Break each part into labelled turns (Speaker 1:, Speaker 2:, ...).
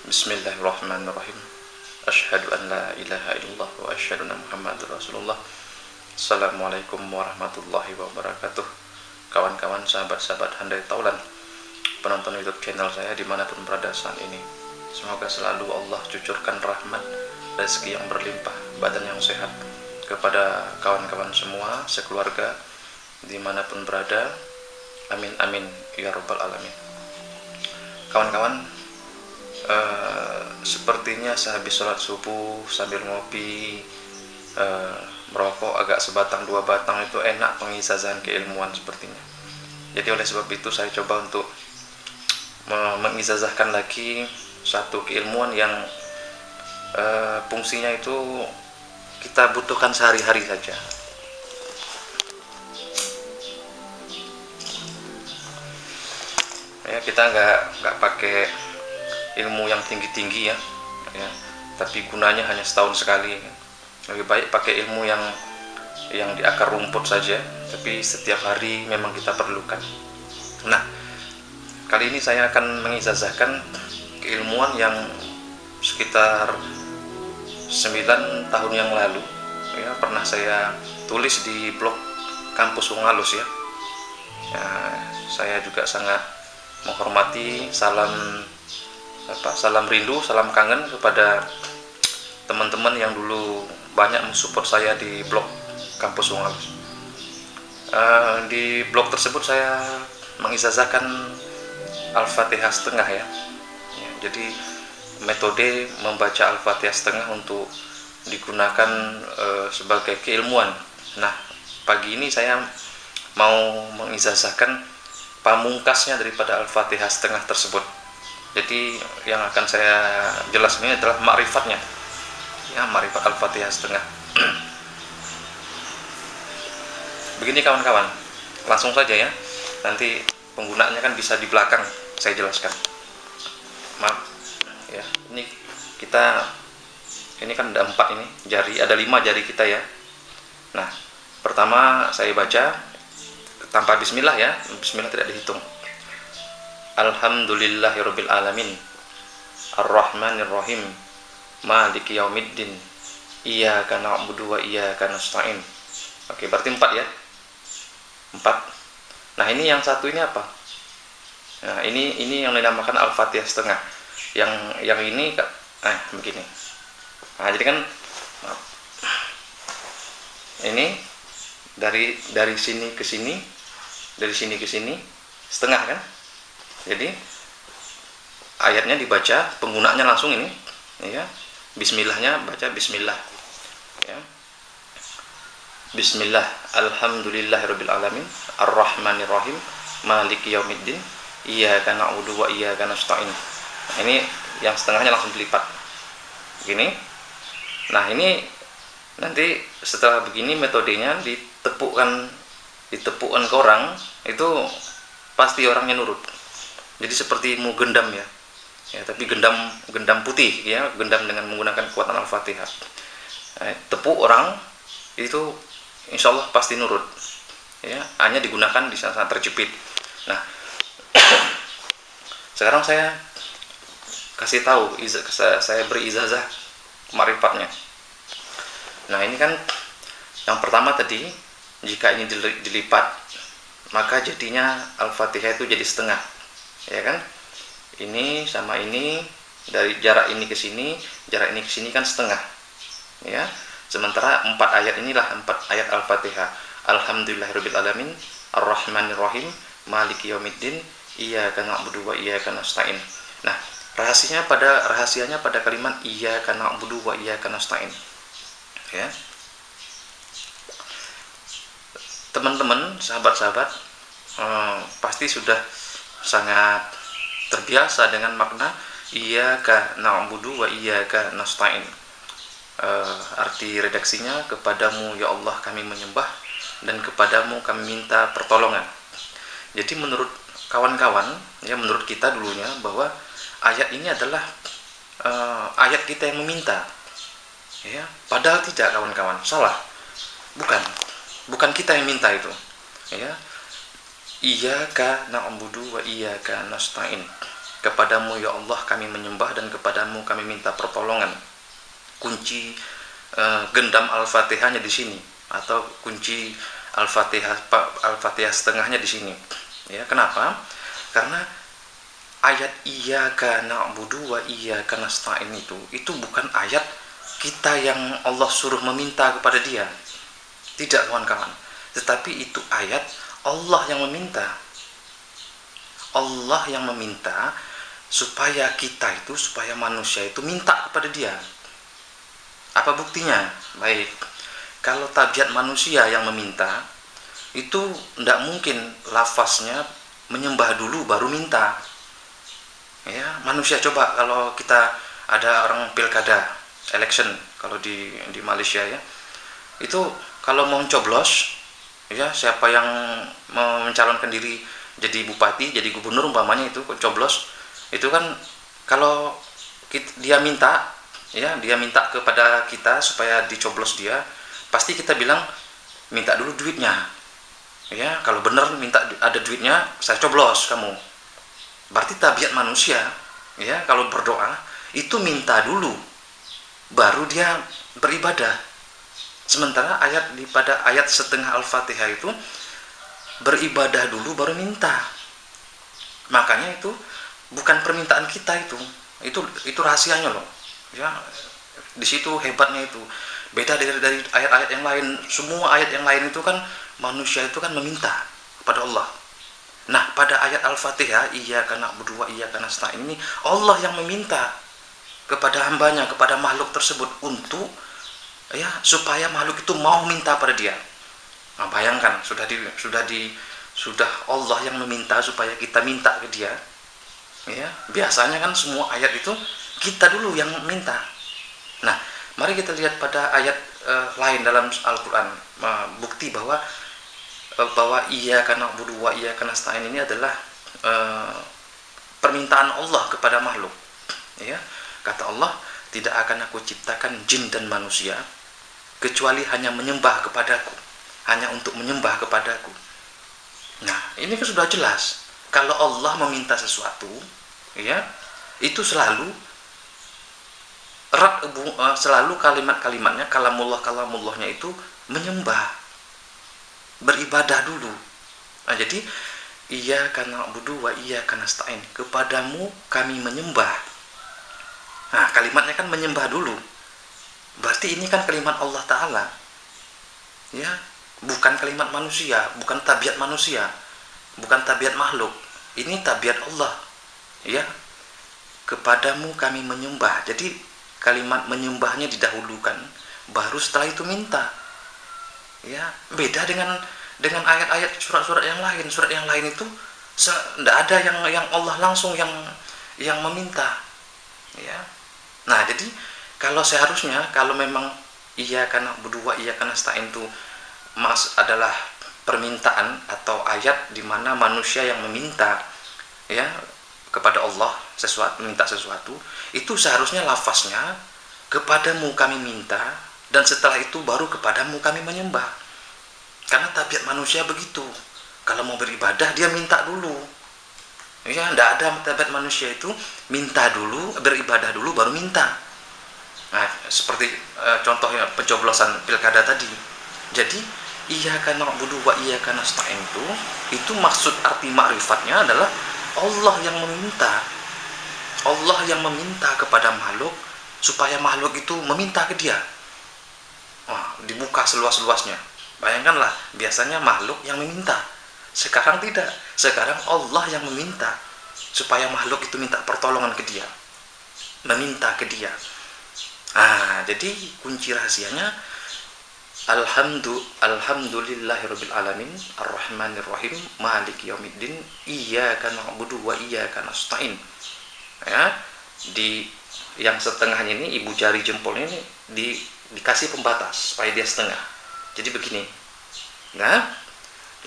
Speaker 1: Bismillahirrahmanirrahim. Asyhadu an la ilaha illallah wa asyhadu anna Muhammadar Rasulullah. Assalamualaikum warahmatullahi wabarakatuh. Kawan-kawan, sahabat-sahabat Handai Taulan, penonton YouTube channel saya dimanapun berada saat ini, semoga selalu Allah cucurkan rahmat, rezeki yang berlimpah, badan yang sehat kepada kawan-kawan semua sekeluarga dimanapun berada. Amin amin ya rabbal alamin. Kawan-kawan, sepertinya sehabis sholat subuh sambil ngopi, merokok agak sebatang dua batang itu enak pengizazahan keilmuan sepertinya. Jadi oleh sebab itu saya coba untuk mengizazahkan lagi satu keilmuan yang fungsinya itu kita butuhkan sehari-hari saja. Ya, kita nggak pakai ilmu yang tinggi-tinggi ya, tapi gunanya hanya setahun sekali. Lebih baik pakai ilmu yang di akar rumput saja, tapi setiap hari memang kita perlukan. Nah, kali ini saya akan mengizazahkan keilmuan yang sekitar 9 tahun yang lalu ya, pernah saya tulis di blog Kampus Wong Alus ya. Saya juga sangat menghormati, salam rindu, salam kangen kepada teman-teman yang dulu banyak mensupport saya di blog Kampus Wong Alus. Di blog tersebut saya mengizazahkan Al-Fatihah setengah ya. Jadi metode membaca Al-Fatihah setengah untuk digunakan sebagai keilmuan. Nah, pagi ini saya mau mengizazahkan pamungkasnya daripada Al-Fatihah setengah tersebut. Jadi yang akan saya jelaskan ini adalah ma'rifatnya ya, ma'rifat Al-Fatihah setengah. Begini kawan-kawan, langsung saja ya, nanti penggunaannya kan bisa di belakang saya jelaskan. Maaf ya, ini kan ada 4 ini jari, ada 5 jari kita ya. Nah, pertama saya baca tanpa bismillah ya, bismillah tidak dihitung. Alhamdulillahirabbil alamin, arrahmanirrahim, maliki yaumiddin, iyyaka na'budu wa iyyaka nasta'in. Oke, berarti 4 ya. 4. Nah, ini yang satu ini apa? Nah, ini yang dinamakan Al-Fatihah setengah. Yang ini begini. Nah, jadi kan ini dari sini ke sini, dari sini ke sini setengah kan. Jadi ayatnya dibaca, penggunaannya langsung ini ya. Bismillahnya baca bismillah ya. Bismillah, alhamdulillahirabbil alamin, arrahmanirrahim, maliki yaumiddin, iyyaka na'budu wa iyyaka nasta'in. Ini yang setengahnya langsung dilipat begini. Nah, ini nanti setelah begini metodenya ditepukkan ke orang, itu pasti orangnya nurut. Jadi seperti mau gendam ya, tapi gendam putih ya, gendam dengan menggunakan kekuatan Al-Fatihah. Tepuk orang itu insya Allah pasti nurut ya, hanya digunakan di saat terjepit. Nah, sekarang saya kasih tahu, saya beri izazah ma'rifatnya. Nah, ini kan yang pertama tadi, jika ini dilipat maka jadinya Al-Fatihah itu jadi setengah ya kan. Ini sama ini, dari jarak ini ke sini, jarak ini ke sini kan setengah ya. Sementara 4 ayat inilah 4 ayat Al-Fatihah. Alhamdulillahirabbil alamin, arrahmanirrahim, maliki yaumiddin, iyyaka na'budu wa iyyaka nasta'in. Nah, rahasianya pada kalimat iyyaka na'budu wa iyyaka nasta'in ya. Teman-teman, sahabat-sahabat, pasti sudah sangat terbiasa dengan makna iyyaka na'budu wa iyyaka nasta'in. Arti redaksinya, kepadamu ya Allah kami menyembah dan kepadamu kami minta pertolongan. Jadi menurut kawan-kawan ya, menurut kita dulunya bahwa ayat ini adalah ayat kita yang meminta ya, padahal tidak kawan-kawan, salah. Bukan kita yang minta itu ya. Iyyaka na'budu wa iyyaka nasta'in. Kepadamu ya Allah kami menyembah dan kepadamu kami minta pertolongan. Kunci gendam Al-Fatihahnya di sini, atau kunci Al-Fatihah setengahnya di sini. Ya, kenapa? Karena ayat iyyaka na'budu wa iyyaka nasta'in itu bukan ayat kita yang Allah suruh meminta kepada Dia. Tidak, kawan-kawan. Tetapi itu ayat Allah yang meminta. Allah yang meminta supaya supaya manusia itu minta kepada Dia. Apa buktinya? Baik, kalau tabiat manusia yang meminta, itu tidak mungkin lafaznya menyembah dulu baru minta. Ya, manusia, coba kalau kita ada orang pilkada, election, kalau di Malaysia ya, itu kalau mau coblos, ya siapa yang mencalonkan diri jadi bupati, jadi gubernur umpamanya, itu coblos, itu kan kalau dia minta, ya dia minta kepada kita supaya dicoblos dia, pasti kita bilang minta dulu duitnya, ya kalau benar minta ada duitnya saya coblos kamu. Berarti tabiat manusia, ya kalau berdoa itu minta dulu baru dia beribadah. Sementara pada ayat setengah Al-Fatihah itu beribadah dulu baru minta. Makanya itu bukan permintaan kita, itu rahasianya loh. Ya, di situ hebatnya itu. Beda dari ayat-ayat yang lain. Semua ayat yang lain itu kan manusia itu kan meminta kepada Allah. Nah, pada ayat Al-Fatihah iyyaka na'budu wa iyyaka nasta'in ini Allah yang meminta kepada hambanya, kepada makhluk tersebut untuk supaya makhluk itu mau minta pada Dia. Nah, bayangkan sudah Allah yang meminta supaya kita minta ke Dia. Ya, biasanya kan semua ayat itu kita dulu yang minta. Nah, mari kita lihat pada ayat lain dalam Al-Quran, bukti bahwa iyyaka na'budu wa iyyaka nasta'in ini adalah permintaan Allah kepada makhluk. Ya, kata Allah, tidak akan aku ciptakan jin dan manusia kecuali hanya menyembah kepadaku, hanya untuk menyembah kepadaku. Nah, ini kan sudah jelas. Kalau Allah meminta sesuatu, ya, itu selalu kalimat-kalimatnya, kalamullahnya itu menyembah, beribadah dulu. Nah, jadi iyyaka na'budu wa iyyaka nasta'in, kepadamu kami menyembah. Nah, kalimatnya kan menyembah dulu. Berarti ini kan kalimat Allah Ta'ala. Ya, bukan kalimat manusia, bukan tabiat manusia, bukan tabiat makhluk. Ini tabiat Allah. Ya, kepadamu kami menyembah. Jadi kalimat menyembahnya didahulukan, baru setelah itu minta. Ya, beda dengan ayat-ayat surat-surat yang lain. Surat yang lain itu tidak ada yang Allah langsung yang meminta. Ya. Nah, jadi kalau memang iyyaka na'budu wa iyyaka nasta'in itu adalah permintaan atau ayat di mana manusia yang meminta, ya, kepada Allah minta sesuatu, itu seharusnya lafaznya kepadamu kami minta, dan setelah itu baru kepadamu kami menyembah. Karena tabiat manusia begitu. Kalau mau beribadah dia minta dulu. Ya, tidak ada tabiat manusia itu minta dulu, beribadah dulu baru minta. Nah, seperti contohnya pencoblosan pilkada tadi. Jadi iyyaka na'budu wa iyyaka nasta'in itu maksud arti ma'rifatnya adalah Allah yang meminta. Allah yang meminta kepada makhluk supaya makhluk itu meminta ke Dia. Wah, dibuka seluas-luasnya. Bayangkanlah, biasanya makhluk yang meminta. Sekarang tidak. Sekarang Allah yang meminta supaya makhluk itu minta pertolongan ke Dia, meminta ke Dia. Jadi kunci rahasianya Alhamdulillahirabbil alamin arrahmanirrahim maliki yaumiddin iyyaka na'budu wa iyyaka nasta'in. Ya, di yang setengahnya ini, ibu jari jempolnya ini dikasih pembatas supaya dia setengah. Jadi begini. Nah,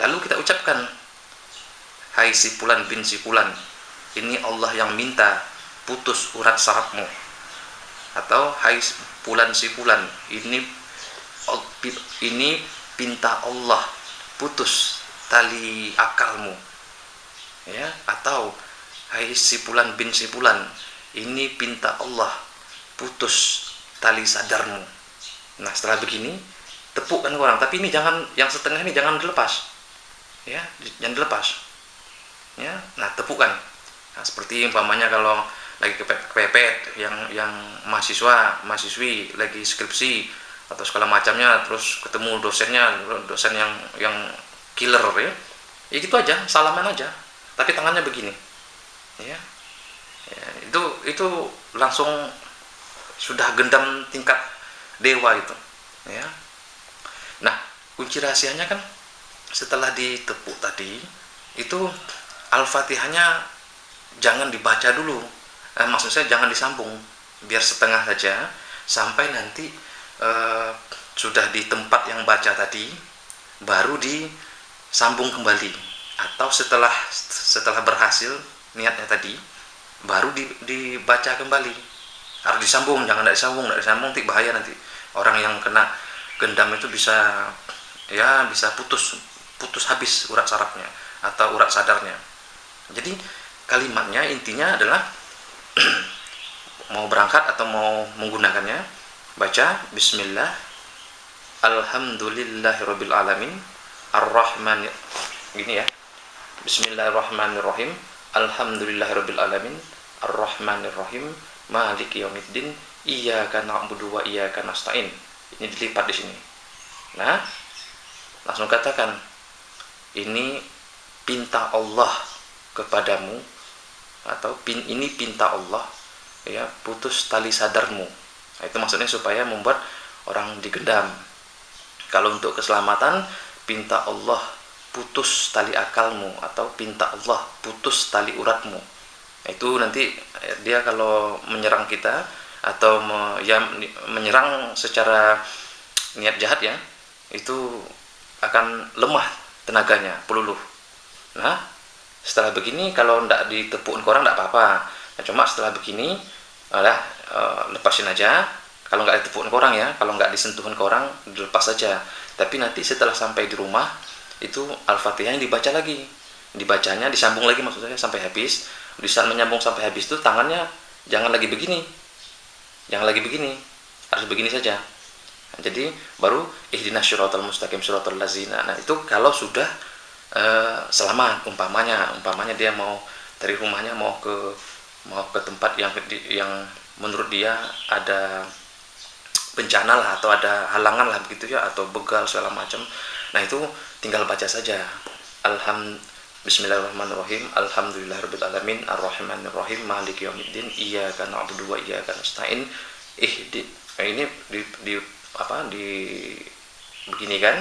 Speaker 1: lalu kita ucapkan, hai si fulan bin si fulan, ini Allah yang minta putus urat sarafmu. Atau hai fulan si fulan, ini pinta Allah putus tali akalmu. Ya, atau hai si Fulan bin si Fulan, ini pinta Allah putus tali sadarmu. Nah setelah begini tepukkan ke orang, tapi ini jangan, yang setengah ini jangan dilepas, ya jangan dilepas, ya. Nah tepukkan. Nah, seperti umpamanya kalau lagi kepepet yang mahasiswi lagi skripsi atau segala macamnya, terus ketemu dosen yang killer, ya gitu aja, salaman aja tapi tangannya begini, ya, itu langsung sudah gendam tingkat dewa itu, ya. Nah kunci rahasianya kan setelah ditepuk tadi itu Al-Fatihahnya jangan dibaca dulu, maksud saya jangan disambung, biar setengah saja sampai nanti sudah di tempat yang baca tadi baru disambung kembali, atau setelah berhasil niatnya tadi baru dibaca kembali. Harus disambung, jangan tidak disambung nanti bahaya, nanti orang yang kena gendam itu bisa putus habis urat sarafnya atau urat sadarnya. Jadi kalimatnya intinya adalah mau berangkat atau mau menggunakannya, baca bismillah alhamdulillahirabbil alamin arrahman, gini ya, bismillahirrahmanirrahim alhamdulillahirabbil alamin arrahmanirrahim maliki yaumiddin iyyaka na'budu wa iyyaka nasta'in. Ini dilipat di sini. Nah langsung katakan, ini pinta Allah kepadamu, atau ini pinta Allah, ya, putus tali sadarmu. Nah, itu maksudnya supaya membuat orang digendam. Kalau untuk keselamatan, pinta Allah putus tali akalmu, atau pinta Allah putus tali uratmu. Nah, itu nanti dia kalau menyerang kita atau menyerang secara niat jahat, ya, itu akan lemah tenaganya, peluluh. Nah setelah begini kalau tidak ditepukin ke orang tidak apa-apa, nah, cuma setelah begini lepasin aja. Kalau nggak ditepukin ke orang, ya, kalau nggak disentuhin ke orang dilepas saja. Tapi nanti setelah sampai di rumah itu Al-Fatihah yang dibaca lagi, dibacanya disambung lagi, maksud saya sampai habis. Di saat menyambung sampai habis itu tangannya jangan lagi begini, harus begini saja. Nah, jadi baru ihdinas syiratal mustaqim syiratal ladzina. Nah itu kalau sudah selamat, umpamanya dia mau dari rumahnya mau ke tempat yang menurut dia ada bencana lah, atau ada halangan lah begitu, ya, atau begal segala macam. Nah itu tinggal baca saja bismillahirrahmanirrahim alhamdulillahirabbil alamin arrahmanirrahim maliki yaumiddin iyyaka na'budu wa iyyaka nasta'in ini begini kan,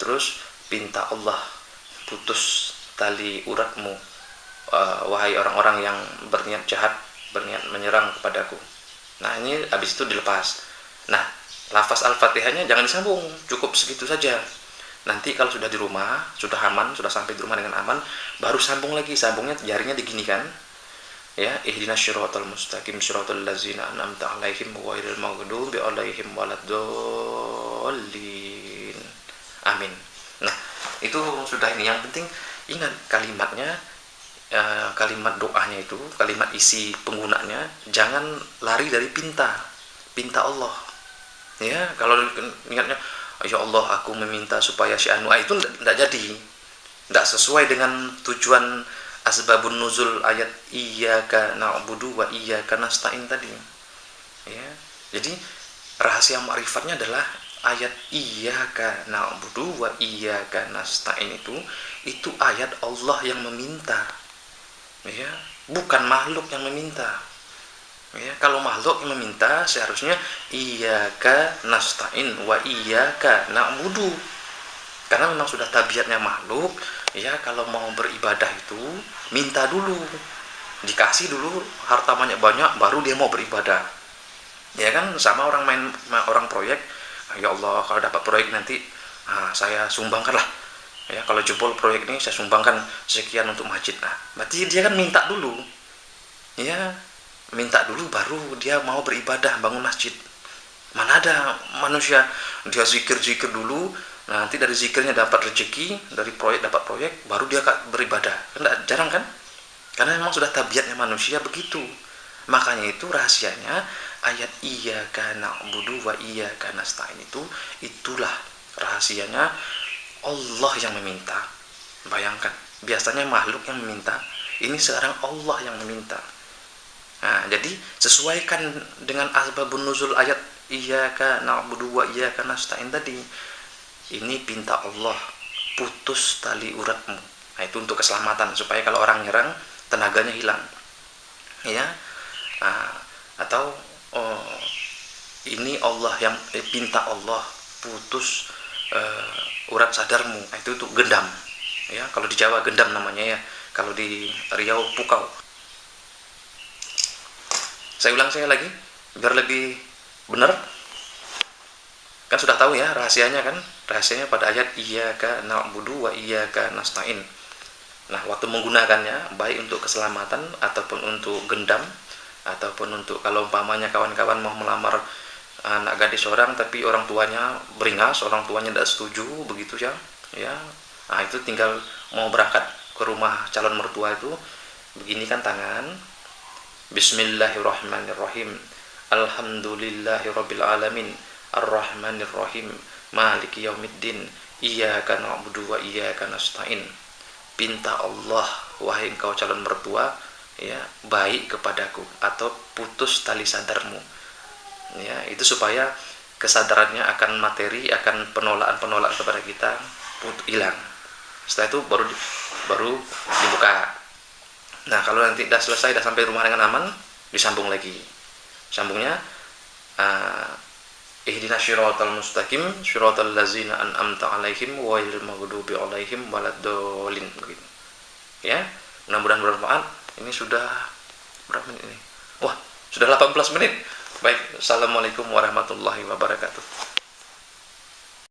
Speaker 1: terus pinta Allah putus tali uratmu, wahai orang-orang yang berniat jahat, berniat menyerang kepadaku. Nah ini habis itu dilepas. Nah lafaz Al-Fatihahnya jangan disambung, cukup segitu saja. Nanti kalau sudah di rumah, sudah aman, sudah sampai di rumah dengan aman, baru sambung lagi. Sambungnya jarinya diginikan, ya, ihdinas syiratal mustaqim syiratal ladzina an'amta 'alaihim ghairil maghdubi 'alaihim waladdallin. Amin. Nah itu sudah. Ini yang penting ingat kalimatnya, kalimat doanya itu, kalimat isi penggunanya jangan lari dari pinta Allah, ya. Kalau ingatnya ya Allah aku meminta supaya si anu, itu tidak jadi, tidak sesuai dengan tujuan asbabun nuzul ayat iyyaka na'budu wa iyyaka nasta'in tadi, ya. Jadi rahasia ma'rifatnya adalah ayat iyyaka na'budu wa iyyaka nasta'in itu ayat Allah yang meminta, ya, bukan makhluk yang meminta, ya. Kalau makhluk yang meminta seharusnya iyyaka nasta'in wa iyyaka na'budu, karena memang sudah tabiatnya makhluk, ya. Kalau mau beribadah itu minta dulu, dikasih dulu harta banyak baru dia mau beribadah, ya kan. Sama orang proyek, ya Allah kalau dapat proyek nanti saya sumbangkan lah, ya, kalau jebol proyek ini saya sumbangkan sekian untuk masjid. Nah berarti dia kan minta dulu, ya, minta dulu baru dia mau beribadah bangun masjid. Mana ada manusia dia zikir dulu, nanti dari zikirnya dapat rezeki, dari proyek dapat proyek, baru dia beribadah. Kan jarang kan. Karena memang sudah tabiatnya manusia begitu. Makanya itu rahasianya ayat iyyaka na'budu wa iyyaka nasta'in itulah rahasianya Allah yang meminta. Bayangkan, biasanya makhluk yang meminta, ini sekarang Allah yang meminta. Nah, jadi sesuaikan dengan asbabun nuzul ayat iyyaka na'budu wa iyyaka nasta'in tadi. Ini pinta Allah, putus tali uratmu. Nah, itu untuk keselamatan, supaya kalau orang nyerang tenaganya hilang. Ya. Nah, atau ini Allah yang pinta Allah putus urat sadarmu. Nah, itu untuk gendam. Ya, kalau di Jawa gendam namanya ya. Kalau di Riau pukau. Saya ulang saya lagi biar lebih benar. Kan sudah tahu ya rahasianya kan? Rahasianya pada ayat iyyaka na'budu wa iyyaka nasta'in. Nah, waktu menggunakannya baik untuk keselamatan ataupun untuk gendam ataupun untuk kalau umpamanya kawan-kawan mau melamar anak gadis orang tapi orang tuanya beringas, orang tuanya tidak setuju begitu ya. Ya. Nah, itu tinggal mau berangkat ke rumah calon mertua itu beginikan tangan. Bismillahirrahmanirrahim. Alhamdulillahirabbil alamin. Arrahmanirrahim. Maliki yaumiddin. Iyyaka na'budu wa iyyaka nasta'in. Pinta Allah, wahai engkau calon mertua, ya, baik kepadaku atau putus tali sadarmu. Ya, itu supaya kesadarannya akan materi, akan penolakan kepada kita hilang. Setelah itu baru dibuka. Nah, kalau nanti sudah selesai, sudah sampai rumah dengan aman, disambung lagi. Sambungnya ihdinas syiratal mustaqim syiratal ladzina an'amta 'alaihim ghairil maghdubi 'alaihim waladdallin begitu. Ya, mudah-mudahan bermanfaat. Ini sudah berapa menit ini? Wah, sudah 18 menit. Baik, assalamualaikum warahmatullahi wabarakatuh.